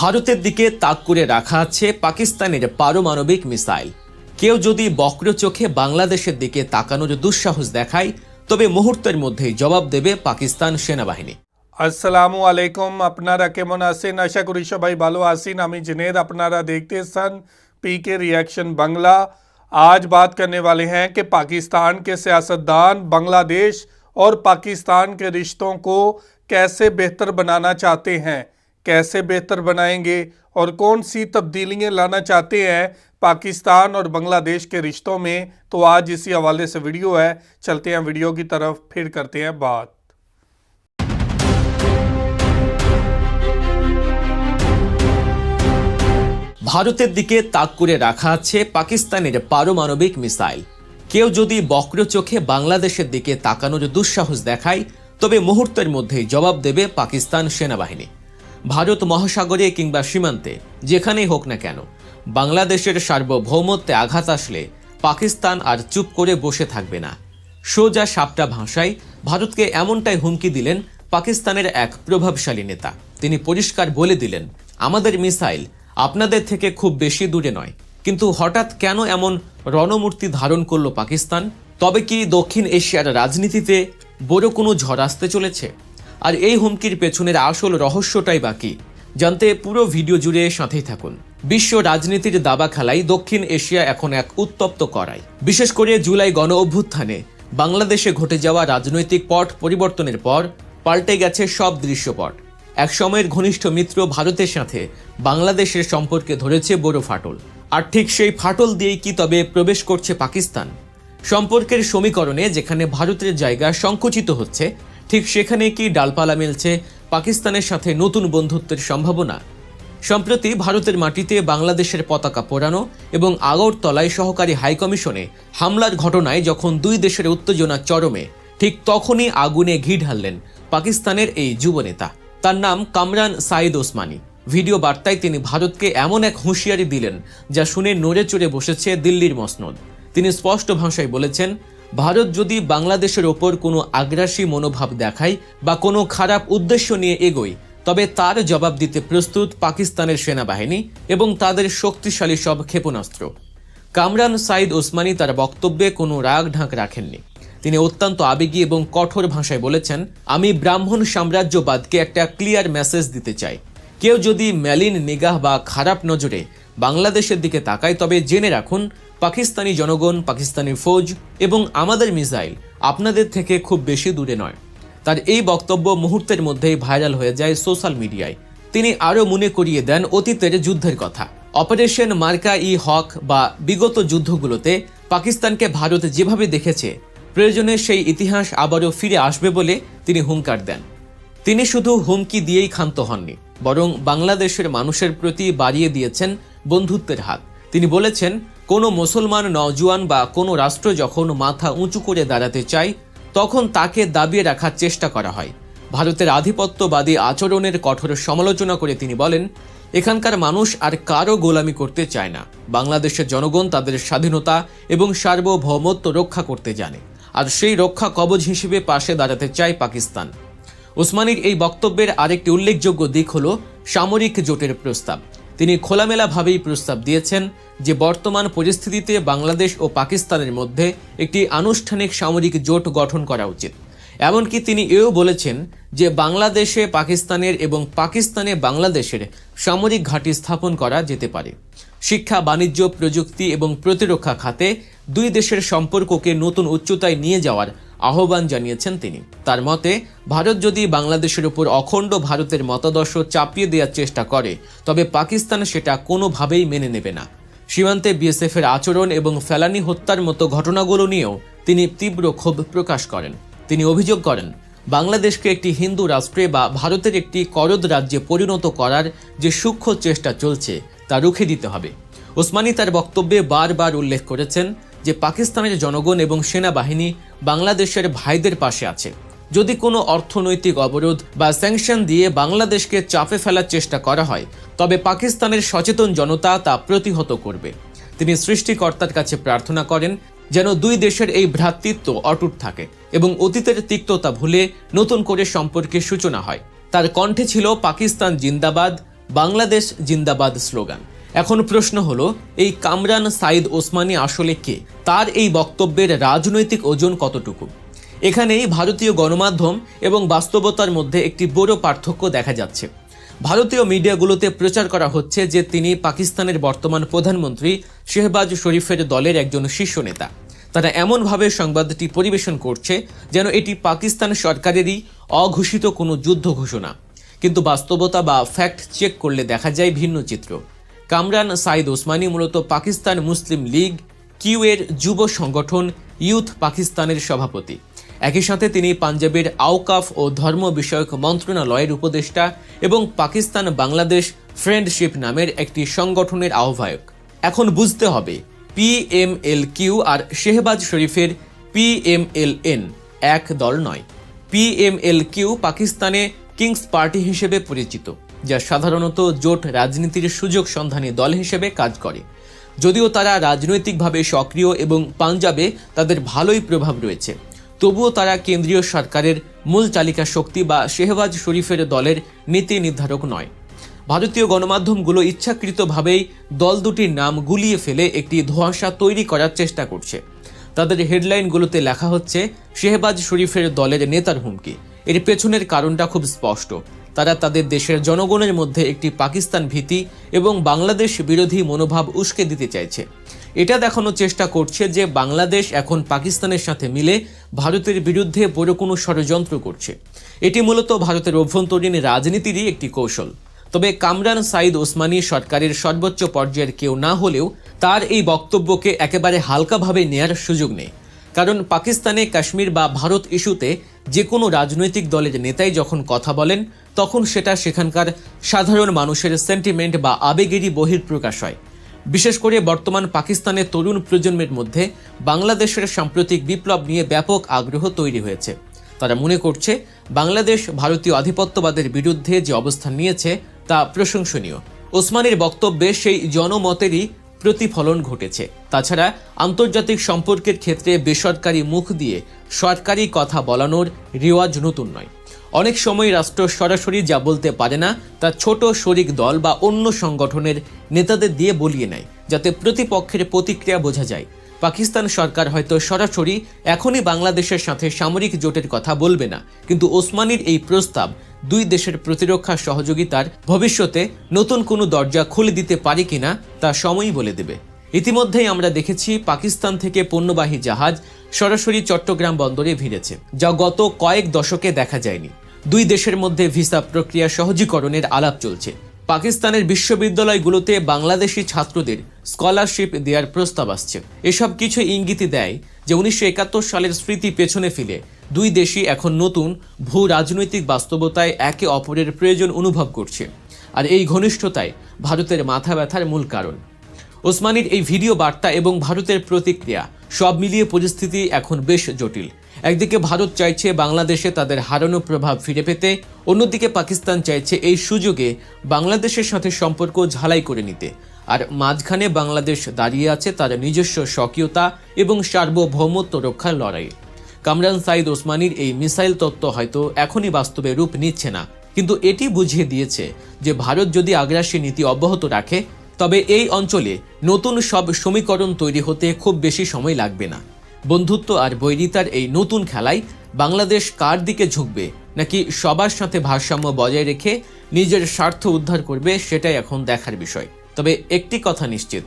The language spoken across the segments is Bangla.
ভারতের দিকে তাক করে রাখা আছে পাকিস্তানের পারমাণবিক মিসাইল। কেউ যদি বক্র চোখে বাংলাদেশের দিকে তাকানোর দুঃসাহস দেখায় তবে মুহূর্তের মধ্যেই জবাব দেবে পাকিস্তান সেনাবাহিনী। আসসালামু আলাইকুম, আপনারা কেমন আছেন? আশা করি সবাই ভালো আছেন। আমি जुनैद, আপনারা देखते पीके रिएक्शन बांग्ला। आज बात करने वाले हैं कि पाकिस्तान के सियासतदान बांग्लादेश और पाकिस्तान के रिश्तों को कैसे बेहतर बनाना चाहते हैं, कैसे बेहतर बनाएंगे और कौन सी तब्दीलियां लाना चाहते हैं पाकिस्तान और बांग्लादेश के रिश्तों में। तो आज इसी हवाले से वीडियो है, चलते हैं वीडियो की तरफ, फिर करते हैं बात। ভারতের দিকে তাক করে রাখা আছে পাকিস্তানের পারমাণবিক মিসাইল। কেউ যদি বক্র চোখে বাংলাদেশের দিকে তাকানোর দুঃসাহস দেখায় তবে মুহূর্তের মধ্যেই জবাব দেবে পাকিস্তান সেনাবাহিনী। ভারত মহাসাগরে কিংবা সীমান্তে যেখানেই হোক না কেন, বাংলাদেশের সার্বভৌমত্বে আঘাত আসলে পাকিস্তান আর চুপ করে বসে থাকবে না। সোজা সাপটা ভাষায় ভারতকে এমনটাই হুমকি দিলেন পাকিস্তানের এক প্রভাবশালী নেতা। তিনি পরিষ্কার বলে দিলেন, আমাদের মিসাইল আপনাদের থেকে খুব বেশি দূরে নয়। কিন্তু হঠাৎ কেন এমন রণমূর্তি ধারণ করলো পাকিস্তান? তবে কি দক্ষিণ এশিয়ার রাজনীতিতে বড় কোনো ঝড় আসতে চলেছে? আর এই হুমকির পেছনের আসল রহস্যটাই বাকি জানতে পুরো ভিডিও জুড়ে সাথেই থাকুন। বিশ্ব রাজনীতির দাবা খেলায় দক্ষিণ এশিয়া এখন এক উত্তপ্ত কড়াই। বিশেষ করে জুলাই গণ অভ্যুত্থানে বাংলাদেশে ঘটে যাওয়া রাজনৈতিক পট পরিবর্তনের পর পাল্টে গেছে সব দৃশ্যপট। এক সময়ের ঘনিষ্ঠ মিত্র ভারতের সাথে বাংলাদেশের সম্পর্কে ধরেছে বড় ফাটল। আর ঠিক সেই ফাটল দিয়েই কি তবে প্রবেশ করছে পাকিস্তান? সম্পর্কের সমীকরণে যেখানে ভারতের জায়গা সংকুচিত হচ্ছে, ঠিক সেখানে কি ডালপালা মেলছে পাকিস্তানের সাথে নতুন বন্ধুত্বের সম্ভাবনা? সম্প্রতি ভারতের মাটিতে বাংলাদেশের পতাকা পোড়ানো এবং আগরতলায় সহকারী হাইকমিশনে হামলার ঘটনায় যখন দুই দেশের উত্তেজনা চরমে, ঠিক তখনই আগুনে ঘি ঢাললেন পাকিস্তানের এই যুবনেতা। তার নাম কামরান সাইদ ওসমানী। ভিডিও বার্তায় তিনি ভারতকে এমন এক হুঁশিয়ারি দিলেন যা শুনে নড়ে চড়ে বসেছে দিল্লির মসনদ। তিনি স্পষ্ট ভাষায় বলেছেন, ভারত যদি বাংলাদেশের ওপর কোনো আগ্রাসী মনোভাব দেখায় বা কোনো খারাপ উদ্দেশ্য নিয়ে এগোয় তবে তার জবাব দিতে প্রস্তুত পাকিস্তানের সেনাবাহিনী এবং তাদের শক্তিশালী সব ক্ষেপণাস্ত্র। কামরান সাইদ ওসমানী তার বক্তব্যে কোনো রাগ ঢাক রাখেননি। তিনি অত্যন্ত আবেগী এবং কঠোর ভাষায় বলেছেন, আমি ব্রাহ্মণ সাম্রাজ্যবাদকে একটা ক্লিয়ার মেসেজ দিতে চাই। কেউ যদি ম্যালিন নিগাহ বা খারাপ নজরে বাংলাদেশের দিকে তাকায় তবে জেনে রাখুন, পাকিস্তানি জনগণ, পাকিস্তানি ফৌজ এবং আমাদের মিসাইল আপনাদের থেকে খুব বেশি দূরে নয়। তার এই বক্তব্য মুহূর্তের মধ্যেই ভাইরাল হয়ে যায় সোশ্যাল মিডিয়ায়। তিনি আরও মনে করিয়ে দেন অতীতের যুদ্ধের কথা। অপারেশন মার্কা ই হক বা বিগত যুদ্ধগুলোতে পাকিস্তানকে ভারত যেভাবে দেখেছে, প্রয়োজনে সেই ইতিহাস আবারও ফিরে আসবে বলে তিনি হুঙ্কার দেন। তিনি শুধু হুমকি দিয়েই ক্ষান্ত হননি, বরং বাংলাদেশের মানুষের প্রতি বাড়িয়ে দিয়েছেন বন্ধুত্বের হাত। তিনি বলেছেন, কোনো মুসলমান নওজোয়ান বা কোনো রাষ্ট্র যখন মাথা উঁচু করে দাঁড়াতে চায় তখন তাকে দাবিয়ে রাখার চেষ্টা করা হয়। ভারতের আধিপত্যবাদী আচরণের কঠোর সমালোচনা করে তিনি বলেন, এখানকার মানুষ আর কারো গোলামি করতে চায় না। বাংলাদেশের জনগণ তাদের স্বাধীনতা এবং সার্বভৌমত্ব রক্ষা করতে জানে, আর সেই রক্ষা কবচ হিসেবে পাশে দাঁড়াতে চায় পাকিস্তান। ওসমানীর এই বক্তব্যের আরেকটি উল্লেখযোগ্য দিক হল সামরিক জোটের প্রস্তাব। তিনি খোলামেলাভাবেই প্রস্তাব দিয়েছেন যে বর্তমান পরিস্থিতিতে বাংলাদেশ ও পাকিস্তানের মধ্যে একটি আনুষ্ঠানিক সামরিক জোট গঠন করা উচিত। এমনকি তিনি এও বলেছেন যে বাংলাদেশে পাকিস্তানের এবং পাকিস্তানে বাংলাদেশের সামরিক ঘাঁটি স্থাপন করা যেতে পারে। শিক্ষা, বাণিজ্য, প্রযুক্তি এবং প্রতিরক্ষা খাতে দুই দেশের সম্পর্ককে নতুন উচ্চতায় নিয়ে যাওয়ার আহ্বান জানিয়েছেন তিনি। তার মতে, ভারত যদি বাংলাদেশের উপর অখণ্ড ভারতের মতাদর্শ চাপিয়ে দেওয়ার চেষ্টা করে তবে পাকিস্তান সেটা কোনোভাবেই মেনে নেবে না। সীমান্তে বিএসএফের আচরণ এবং ফেলানি হত্যার মতো ঘটনাগুলো নিয়েও তিনি তীব্র ক্ষোভ প্রকাশ করেন। তিনি অভিযোগ করেন, বাংলাদেশকে একটি হিন্দু রাষ্ট্রে বা ভারতের একটি করদ রাজ্যে পরিণত করার যে সূক্ষ্ম চেষ্টা চলছে তা রুখে দিতে হবে। ওসমানী তার বক্তব্যে বারবার উল্লেখ করেছেন যে পাকিস্তানের জনগণ এবং সেনাবাহিনী বাংলাদেশের ভাইদের পাশে আছে। যদি কোনো অর্থনৈতিক অবরোধ বা স্যাংশন দিয়ে বাংলাদেশকে চাপে ফেলার চেষ্টা করা হয় তবে পাকিস্তানের সচেতন জনতা তা প্রতিহত করবে। তিনি সৃষ্টিকর্তার কাছে প্রার্থনা করেন যেন দুই দেশের এই ভ্রাতৃত্ব অটুট থাকে এবং অতীতের তিক্ততা ভুলে নতুন করে সম্পর্কের সূচনা হয়। তার কণ্ঠে ছিল পাকিস্তান জিন্দাবাদ, বাংলাদেশ জিন্দাবাদ স্লোগান। এখন প্রশ্ন হলো, এই কামরান সাইদ ওসমানী আসলে কে? তার এই বক্তব্যের রাজনৈতিক ওজন কতটুকু? এখানেই ভারতীয় গণমাধ্যম এবং বাস্তবতার মধ্যে একটি বড় পার্থক্য দেখা যাচ্ছে। ভারতীয় মিডিয়াগুলোতে প্রচার করা হচ্ছে যে তিনি পাকিস্তানের বর্তমান প্রধানমন্ত্রী শেহবাজ শরীফের দলের একজন শীর্ষ নেতা। তারা এমনভাবে সংবাদটি পরিবেশন করছে যেন এটি পাকিস্তান সরকারেরই অঘোষিত কোনো যুদ্ধ ঘোষণা। কিন্তু বাস্তবতা বা ফ্যাক্ট চেক করলে দেখা যায় ভিন্ন চিত্র। কামরান সাইদ ওসমানী মূলত পাকিস্তান মুসলিম লীগ কিউ এর যুব সংগঠন ইউথ পাকিস্তানের সভাপতি। একই সাথে তিনি পাঞ্জাবের আওকাফ ও ধর্ম বিষয়ক মন্ত্রণালয়ের উপদেষ্টা এবং পাকিস্তান বাংলাদেশ ফ্রেন্ডশিপ নামের একটি সংগঠনের আহ্বায়ক। এখন বুঝতে হবে, PMLQ আর শেহবাজ শরীফের PMLN এক দল নয়। PMLQ পাকিস্তানে কিংস পার্টি হিসেবে পরিচিত, যা সাধারণত জোট রাজনীতির সুযোগ সন্ধানী দল হিসেবে কাজ করে। যদিও তারা রাজনৈতিকভাবে সক্রিয় এবং পাঞ্জাবে তাদের ভালোই প্রভাব রয়েছে, তবুও তারা কেন্দ্রীয় সরকারের মূল চালিকা শক্তি বা শেহবাজ শরীফের দলের নীতি নির্ধারক নয়। ভারতীয় গণমাধ্যমগুলো ইচ্ছাকৃতভাবেই দল দুটির নাম গুলিয়ে ফেলে একটি ধোঁয়াশা তৈরি করার চেষ্টা করছে। তাদের হেডলাইনগুলোতে লেখা হচ্ছে শেহবাজ শরীফের দলের নেতার হুমকি। এর পেছনের কারণটা খুব স্পষ্ট। তারা তাদের দেশের জনগণের মধ্যে একটি পাকিস্তান ভীতি এবং বাংলাদেশ বিরোধী মনোভাব উস্কে দিতে চাইছে। এটা দেখানোর চেষ্টা করছে যে বাংলাদেশ এখন পাকিস্তানের সাথে মিলে ভারতের বিরুদ্ধে বড় কোনো ষড়যন্ত্র করছে। এটি মূলত ভারতের অভ্যন্তরীণ রাজনীতিরই একটি কৌশল। তবে কামরান সাইদ ওসমানী সরকারের সর্বোচ্চ পর্যায়ের কেউ না হলেও তার এই বক্তব্যকে একেবারে হালকাভাবে নেয়ার সুযোগ নেই। কারণ পাকিস্তানে কাশ্মীর বা ভারত ইস্যুতে যে কোনো রাজনৈতিক দলের নেতাই যখন কথা বলেন, তখন সেটা সেখানকার সাধারণ মানুষের সেন্টিমেন্ট বা আবেগেরই বহিঃপ্রকাশ হয়। বিশেষ করে বর্তমান পাকিস্তানের তরুণ প্রজন্মের মধ্যে বাংলাদেশের সাম্প্রতিক বিপ্লব নিয়ে ব্যাপক আগ্রহ তৈরি হয়েছে। তারা মনে করছে বাংলাদেশ ভারতীয় আধিপত্যবাদের বিরুদ্ধে যে অবস্থান নিয়েছে তা প্রশংসনীয়। ওসমানীর বক্তব্যে সেই জনমতেরই প্রতিফলন ঘটেছে। তাছাড়া আন্তর্জাতিক সম্পর্কের ক্ষেত্রে বেসরকারি মুখ দিয়ে সরকারি কথা বলানোর রেওয়াজ নতুন নয়। অনেক সময় রাষ্ট্র সরাসরি যা বলতে পারে না তা ছোট শরিক দল বা অন্য সংগঠনের নেতাদের দিয়ে বলিয়ে নেয়, যাতে প্রতিপক্ষের প্রতিক্রিয়া বোঝা যায়। পাকিস্তান সরকার হয়তো সরাসরি এখনই বাংলাদেশের সাথে সামরিক জোটের কথা বলবে না, কিন্তু ওসমানীর এই প্রস্তাব দুই দেশের প্রতিরক্ষা সহযোগিতার ভবিষ্যতে নতুন কোনো দরজা খুলে দিতে পারে কিনা তা সময়ই বলে দেবে। ইতিমধ্যেই আমরা দেখেছি পাকিস্তান থেকে পণ্যবাহী জাহাজ সরাসরি চট্টগ্রাম বন্দরে ভিড়েছে, যা গত কয়েক দশকে দেখা যায়নি। দুই দেশের মধ্যে ভিসা প্রক্রিয়া সহজীকরণের আলাপ চলছে। পাকিস্তানের বিশ্ববিদ্যালয়গুলোতে বাংলাদেশি ছাত্রদের স্কলারশিপ দেওয়ার প্রস্তাব আসছে। এসব কিছু ইঙ্গিত দেয় যে 1971 সালের স্মৃতি পেছনে ফেলে দুই দেশই এখন নতুন ভূ রাজনৈতিক বাস্তবতায় একে অপরের প্রয়োজন অনুভব করছে। আর এই ঘনিষ্ঠতাই ভারতের মাথা ব্যথার মূল কারণ। ওসমানীর এই ভিডিও বার্তা এবং ভারতের প্রতিক্রিয়া সব মিলিয়ে পরিস্থিতি এখন বেশ জটিল। একদিকে ভারত চাইছে বাংলাদেশে তাদের হারানো প্রভাব ফিরে পেতে, অন্যদিকে পাকিস্তান চাইছে এই সুযোগে বাংলাদেশের সাথে সম্পর্ক ঝালাই করে নিতে। আর মাঝখানে বাংলাদেশ দাঁড়িয়ে আছে তার নিজস্ব স্বকীয়তা এবং সার্বভৌমত্ব রক্ষার লড়াই। কামরান সাইদ ওসমানীর এই মিসাইল তত্ত্ব হয়তো এখনই বাস্তবে রূপ নিচ্ছে না, কিন্তু এটি বুঝিয়ে দিয়েছে যে ভারত যদি আগ্রাসী নীতি অব্যাহত রাখে, তবে এই অঞ্চলে নতুন সব সমীকরণ তৈরি হতে খুব বেশি সময় লাগবে না। বন্ধুত্ব আর বৈরিতার এই নতুন খেলায় বাংলাদেশ কার দিকে ঝুঁকবে, নাকি সবার সাথে ভারসাম্য বজায় রেখে নিজের স্বার্থ উদ্ধার করবে, সেটাই এখন দেখার বিষয়। তবে একটি কথা নিশ্চিত,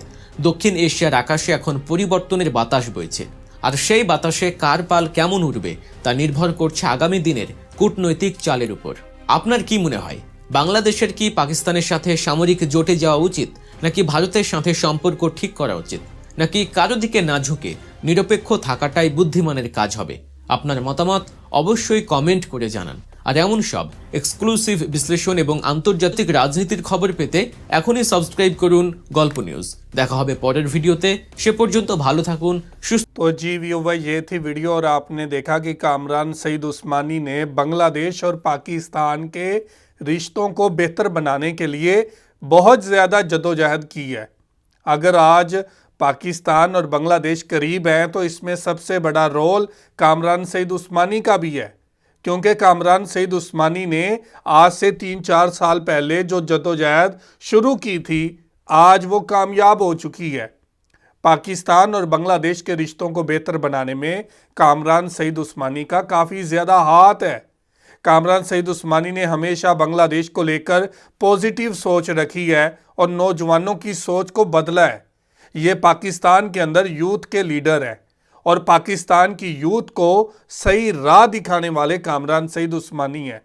দক্ষিণ এশিয়ার আকাশে এখন পরিবর্তনের বাতাস বইছে। আর সেই বাতাসে কার পাল কেমন উঠবে তা নির্ভর করছে আগামী দিনের কূটনৈতিক চালের উপর। আপনার কি মনে হয়, বাংলাদেশের কি পাকিস্তানের সাথে সামরিক জোটে যাওয়া উচিত, নাকি ভারতের সাথে সম্পর্ক ঠিক করা উচিত, নাকি কারো দিকে না ঝুঁকে নিরপেক্ষ থাকাটাই বুদ্ধিমানের কাজ হবে? আপনার মতামত অবশ্যই কমেন্ট করে জানান। আর এমন সব এক্সক্লুসিভ বিশ্লেষণ এবং আন্তর্জাতিক রাজনীতির খবর পেতে এখনই সাবস্ক্রাইব করুন গল্প নিউজ। দেখা হবে পরের ভিডিওতে, সে পর্যন্ত ভালো থাকুন, সুস্থ। तो जी भाई, ये थी वीडियो और आपने देखा कि कामरान सईद उस्मानी ने बांग्लादेश और पाकिस्तान के रिश्तों को बेहतर बनाने के लिए बहुत ज़्यादा जदोजहद की है। अगर आज पाकिस्तान और बांग्लादेश करीब हैं तो इसमें सबसे बड़ा रोल कामरान सईद उस्मानी का भी है, क्योंकि कामरान सईद उस्मानी ने आज से 3-4 साल पहले जो जद्दोजहद शुरू की थी, आज वो कामयाब हो चुकी है। पाकिस्तान और बांग्लादेश के रिश्तों को बेहतर बनाने में कामरान सईद उस्मानी का काफ़ी ज़्यादा हाथ है। कामरान सईद उस्मानी ने हमेशा बांग्लादेश को लेकर पॉजिटिव सोच रखी है और नौजवानों की सोच को बदला है। ये पाकिस्तान के अंदर यूथ के लीडर है और पाकिस्तान की यूथ को सही राह दिखाने वाले कामरान सईद उस्मानी है।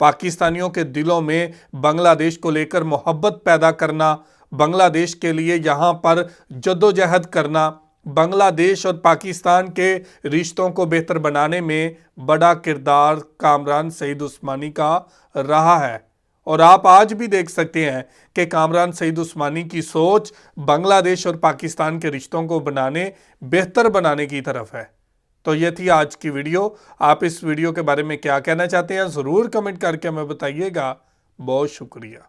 पाकिस्तानियों के दिलों में बांग्लादेश को लेकर मोहब्बत पैदा करना, बांग्लादेश के लिए यहाँ पर जद्दोजहद करना, बांग्लादेश और पाकिस्तान के रिश्तों को बेहतर बनाने में बड़ा किरदार कामरान सईद उस्मानी का रहा है। और आप आज भी देख सकते हैं कि कामरान सईद उस्मानी की सोच बांग्लादेश और पाकिस्तान के रिश्तों को बेहतर बनाने की तरफ है। तो ये थी आज की वीडियो। आप इस वीडियो के बारे में क्या कहना चाहते हैं ज़रूर कमेंट करके हमें बताइएगा। बहुत शुक्रिया।